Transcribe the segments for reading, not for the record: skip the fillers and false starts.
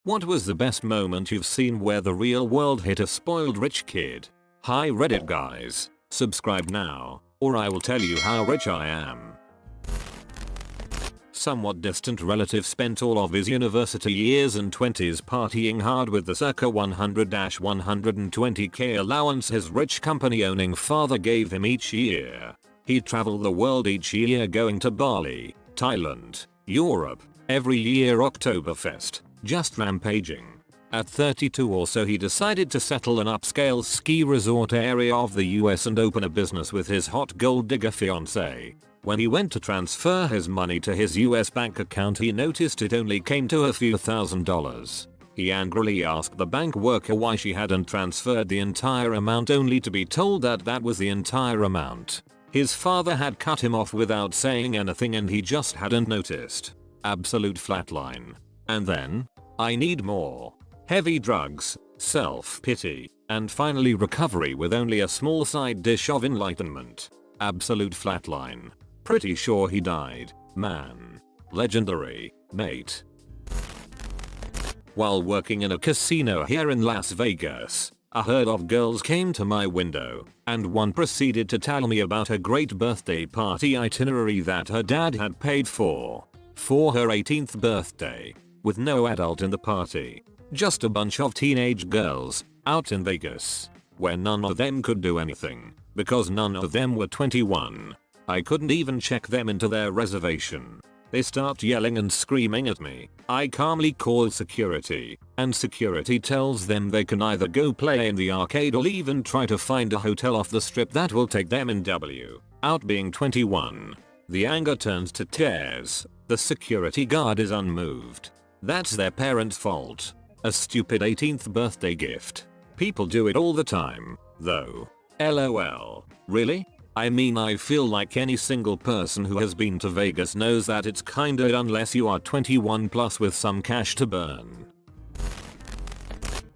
What was the best moment you've seen where the real world hit a spoiled rich kid? Hi Reddit guys, subscribe now, or I will tell you how rich I am. Somewhat distant relative spent all of his university years and 20s partying hard with the circa 100-120k allowance his rich company owning father gave him each year. He'd travel the world each year going to Bali, Thailand, Europe, every year Oktoberfest, just rampaging. At 32 or so he decided to settle an upscale ski resort area of the US and open a business with his hot gold digger fiancée. When he went to transfer his money to his US bank account he noticed it only came to a few $1,000s. He angrily asked the bank worker why she hadn't transferred the entire amount only to be told that that was the entire amount. His father had cut him off without saying anything and he just hadn't noticed. Absolute flatline. And then, I need more. Heavy drugs, self-pity, and finally recovery with only a small side dish of enlightenment. Absolute flatline. Pretty sure he died, man. Legendary, mate. While working in a casino here in Las Vegas, a herd of girls came to my window, and one proceeded to tell me about a great birthday party itinerary that her dad had paid for her 18th birthday, with no adult in the party. Just a bunch of teenage girls, out in Vegas, where none of them could do anything, because none of them were 21. I couldn't even check them into their reservation. They start yelling and screaming at me. I calmly call security, and security tells them they can either go play in the arcade or even try to find a hotel off the strip that will take them in out being 21. The anger turns to tears. The security guard is unmoved. That's their parents' fault. A stupid 18th birthday gift. People do it all the time, though. LOL. Really? I mean I feel like any single person who has been to Vegas knows that it's kinda unless you are 21 plus with some cash to burn.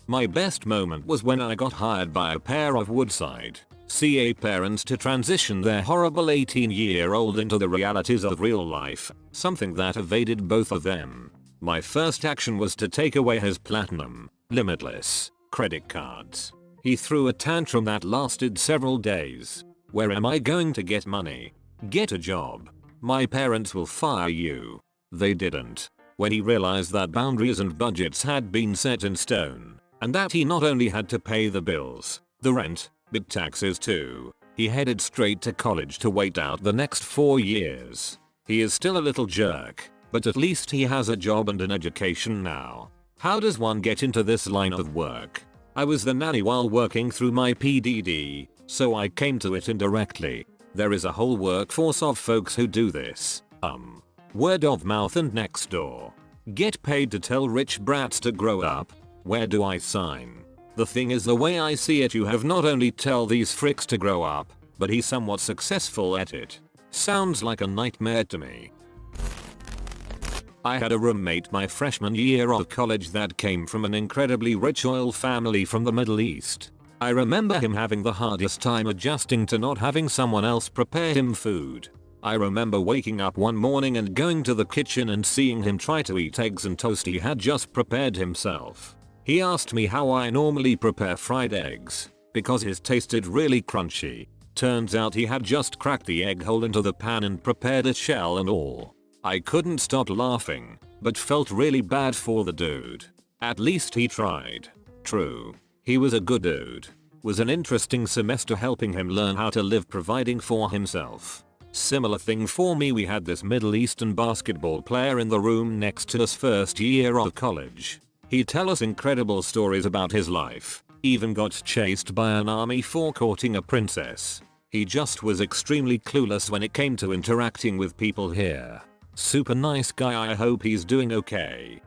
My best moment was when I got hired by a pair of Woodside, CA parents to transition their horrible 18-year-old into the realities of real life, something that evaded both of them. My first action was to take away his platinum, limitless, credit cards. He threw a tantrum that lasted several days. Where am I going to get money? Get a job. My parents will fire you. They didn't. When he realized that boundaries and budgets had been set in stone, and that he not only had to pay the bills, the rent, but taxes too, he headed straight to college to wait out the next 4 years. He is still a little jerk, but at least he has a job and an education now. How does one get into this line of work? I was the nanny while working through my PDD, so I came to it indirectly. There is a whole workforce of folks who do this. Word of mouth and next door. Get paid to tell rich brats to grow up. Where do I sign? The thing is, the way I see it, you have not only tell these fricks to grow up, but he's somewhat successful at it. Sounds like a nightmare to me. I had a roommate my freshman year of college that came from an incredibly rich oil family from the Middle East. I remember him having the hardest time adjusting to not having someone else prepare him food. I remember waking up one morning and going to the kitchen and seeing him try to eat eggs and toast he had just prepared himself. He asked me how I normally prepare fried eggs, because his tasted really crunchy. Turns out he had just cracked the egg hole into the pan and prepared it shell and all. I couldn't stop laughing, but felt really bad for the dude. At least he tried. True. He was a good dude. Was an interesting semester helping him learn how to live providing for himself. Similar thing for me, we had this Middle Eastern basketball player in the room next to us first year of college. He'd tell us incredible stories about his life, even got chased by an army for courting a princess. He just was extremely clueless when it came to interacting with people here. Super nice guy, I hope he's doing okay.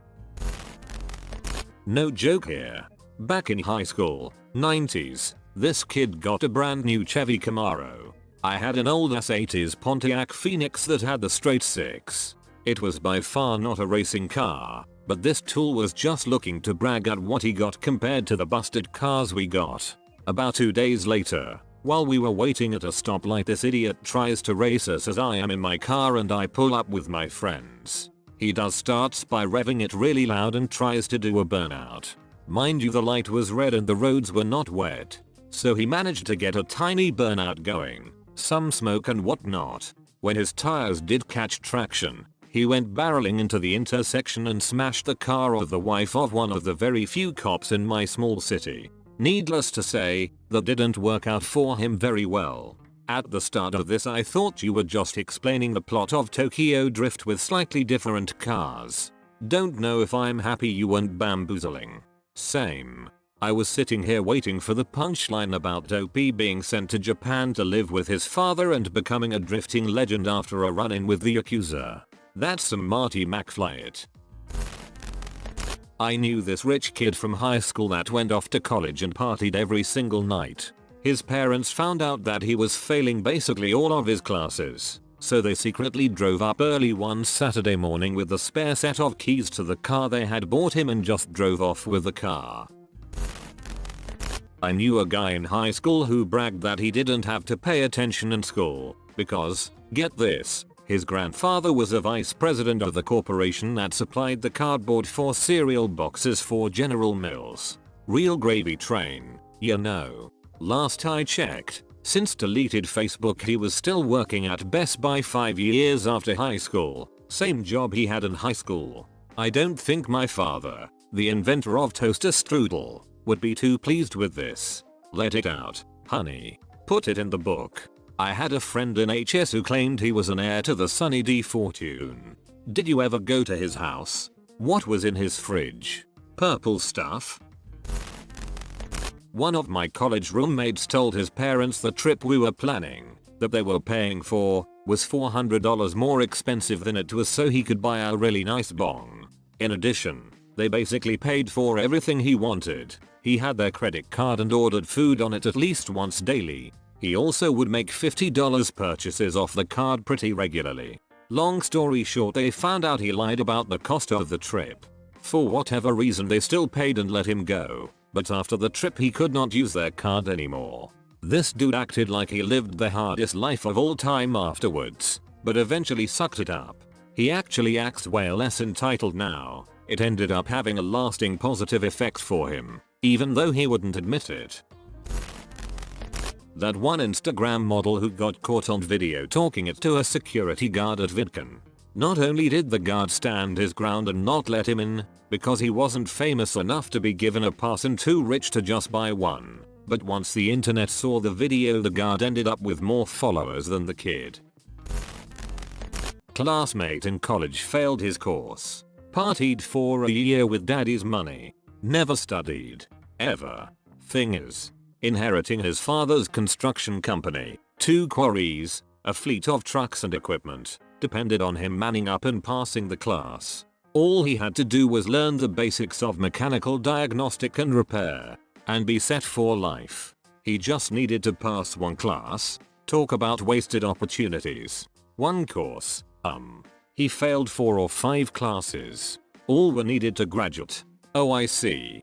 No joke here. Back in high school, 90s, this kid got a brand new Chevy Camaro. I had an old ass 80s Pontiac Phoenix that had the straight six. It was by far not a racing car, but this tool was just looking to brag at what he got compared to the busted cars we got. About 2 days later, while we were waiting at a stoplight, this idiot tries to race us as I am in my car and I pull up with my friends. He does starts by revving it really loud and tries to do a burnout. Mind you, the light was red and the roads were not wet. So he managed to get a tiny burnout going, some smoke and whatnot. When his tires did catch traction, he went barreling into the intersection and smashed the car of the wife of one of the very few cops in my small city. Needless to say, that didn't work out for him very well. At the start of this I thought you were just explaining the plot of Tokyo Drift with slightly different cars. Don't know if I'm happy you weren't bamboozling. Same. I was sitting here waiting for the punchline about Dopey being sent to Japan to live with his father and becoming a drifting legend after a run-in with the Yakuza. That's some Marty McFly it. I knew this rich kid from high school that went off to college and partied every single night. His parents found out that he was failing basically all of his classes, so they secretly drove up early one Saturday morning with the spare set of keys to the car they had bought him and just drove off with the car. I knew a guy in high school who bragged that he didn't have to pay attention in school because, get this, his grandfather was a vice president of the corporation that supplied the cardboard for cereal boxes for General Mills. Real gravy train, you know. Last I checked, since deleted Facebook he was still working at Best Buy 5 years after high school, same job he had in high school. I don't think my father, the inventor of toaster strudel, would be too pleased with this. Let it out, honey. Put it in the book. I had a friend in HS who claimed he was an heir to the Sunny D fortune. Did you ever go to his house? What was in his fridge? Purple stuff? One of my college roommates told his parents the trip we were planning, that they were paying for, was $400 more expensive than it was, so he could buy a really nice bong. In addition, they basically paid for everything he wanted. He had their credit card and ordered food on it at least once daily. He also would make $50 purchases off the card pretty regularly. Long story short, they found out he lied about the cost of the trip. For whatever reason they still paid and let him go. But after the trip he could not use their card anymore. This dude acted like he lived the hardest life of all time afterwards, but eventually sucked it up. He actually acts way less entitled now. It ended up having a lasting positive effect for him, even though he wouldn't admit it. That one Instagram model who got caught on video talking it to a security guard at VidCon. Not only did the guard stand his ground and not let him in, because he wasn't famous enough to be given a pass and too rich to just buy one, but once the internet saw the video the guard ended up with more followers than the kid. Classmate in college failed his course. Partied for a year with daddy's money. Never studied. Ever. Thing is, inheriting his father's construction company, 2 quarries, a fleet of trucks and equipment, depended on him manning up and passing the class. All he had to do was learn the basics of mechanical diagnostic and repair, and be set for life. He just needed to pass one class. Talk about wasted opportunities. One course, he failed 4 or 5 classes. All were needed to graduate. Oh, I see.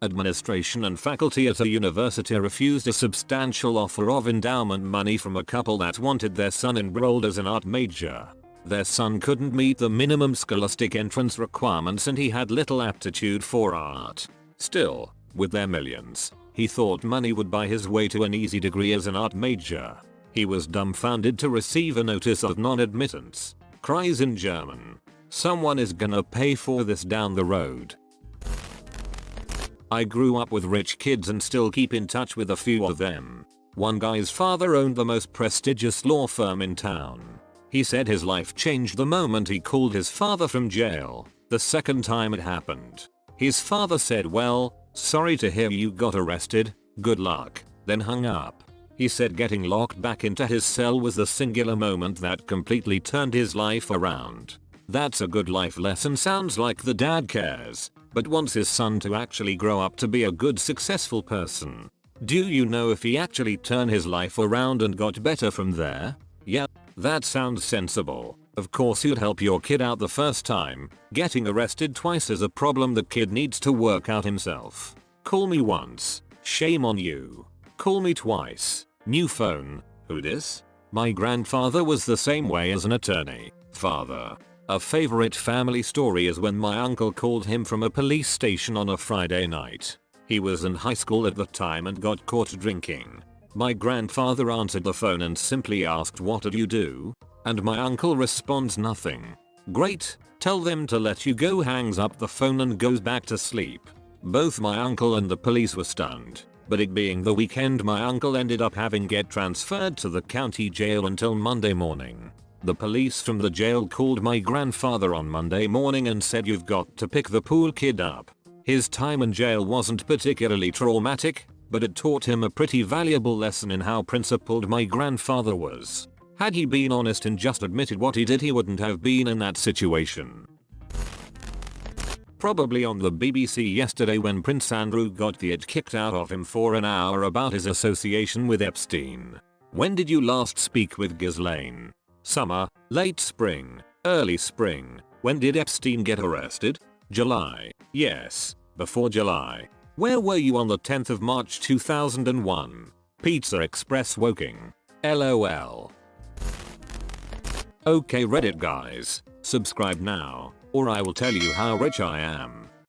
Administration and faculty at a university refused a substantial offer of endowment money from a couple that wanted their son enrolled as an art major. Their son couldn't meet the minimum scholastic entrance requirements and he had little aptitude for art. Still, with their millions, he thought money would buy his way to an easy degree as an art major. He was dumbfounded to receive a notice of non-admittance. Cries in German. Someone is gonna pay for this down the road. I grew up with rich kids and still keep in touch with a few of them. One guy's father owned the most prestigious law firm in town. He said his life changed the moment he called his father from jail, the second time it happened. His father said, "Well, sorry to hear you got arrested, good luck," then hung up. He said getting locked back into his cell was the singular moment that completely turned his life around. That's a good life lesson. Sounds like the dad cares, but wants his son to actually grow up to be a good successful person. Do you know if he actually turned his life around and got better from there? Yeah, that sounds sensible. Of course you'd help your kid out the first time. Getting arrested twice is a problem the kid needs to work out himself. Call me once. Shame on you. Call me twice. New phone. Who dis? My grandfather was the same way as an attorney. Father. A favorite family story is when my uncle called him from a police station on a Friday night. He was in high school at the time and got caught drinking. My grandfather answered the phone and simply asked, "What did you do?" And my uncle responds, "Nothing." "Great, tell them to let you go," hangs up the phone and goes back to sleep. Both my uncle and the police were stunned, but it being the weekend, my uncle ended up having get transferred to the county jail until Monday morning. The police from the jail called my grandfather on Monday morning and said, "You've got to pick the pool kid up." His time in jail wasn't particularly traumatic, but it taught him a pretty valuable lesson in how principled my grandfather was. Had he been honest and just admitted what he did, he wouldn't have been in that situation. Probably on the BBC yesterday when Prince Andrew got the it kicked out of him for an hour about his association with Epstein. When did you last speak with Ghislaine? Summer, late spring, early spring. When did Epstein get arrested? July. Yes, before July. Where were you on the 10th of March 2001? Pizza Express Woking. LOL. Okay Reddit guys, subscribe now, or I will tell you how rich I am.